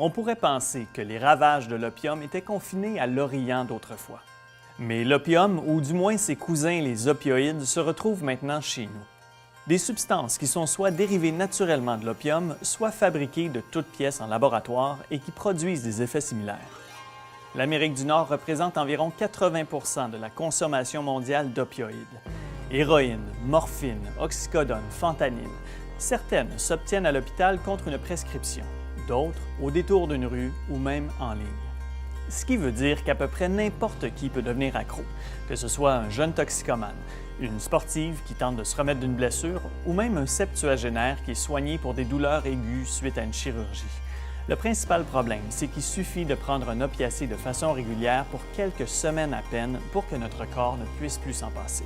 On pourrait penser que les ravages de l'opium étaient confinés à l'Orient d'autrefois. Mais l'opium, ou du moins ses cousins les opioïdes, se retrouvent maintenant chez nous. Des substances qui sont soit dérivées naturellement de l'opium, soit fabriquées de toutes pièces en laboratoire et qui produisent des effets similaires. L'Amérique du Nord représente environ 80% de la consommation mondiale d'opioïdes. Héroïne, morphine, oxycodone, fentanyl. Certaines s'obtiennent à l'hôpital contre une prescription, d'autres au détour d'une rue ou même en ligne. Ce qui veut dire qu'à peu près n'importe qui peut devenir accro, que ce soit un jeune toxicomane, une sportive qui tente de se remettre d'une blessure ou même un septuagénaire qui est soigné pour des douleurs aiguës suite à une chirurgie. Le principal problème, c'est qu'il suffit de prendre un opiacé de façon régulière pour quelques semaines à peine pour que notre corps ne puisse plus s'en passer.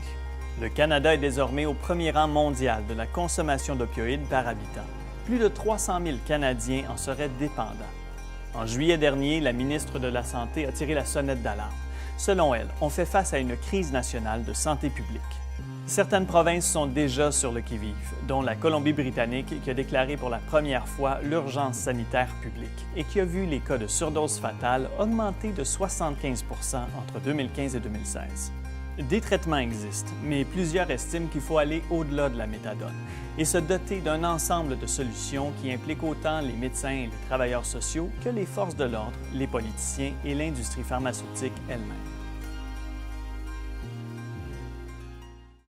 Le Canada est désormais au premier rang mondial de la consommation d'opioïdes par habitant. Plus de 300 000 Canadiens en seraient dépendants. En juillet dernier, la ministre de la Santé a tiré la sonnette d'alarme. Selon elle, on fait face à une crise nationale de santé publique. Certaines provinces sont déjà sur le qui-vive, dont la Colombie-Britannique qui a déclaré pour la première fois l'urgence sanitaire publique et qui a vu les cas de surdose fatale augmenter de 75 % entre 2015 et 2016. Des traitements existent, mais plusieurs estiment qu'il faut aller au-delà de la méthadone et se doter d'un ensemble de solutions qui impliquent autant les médecins et les travailleurs sociaux que les forces de l'ordre, les politiciens et l'industrie pharmaceutique elle-même.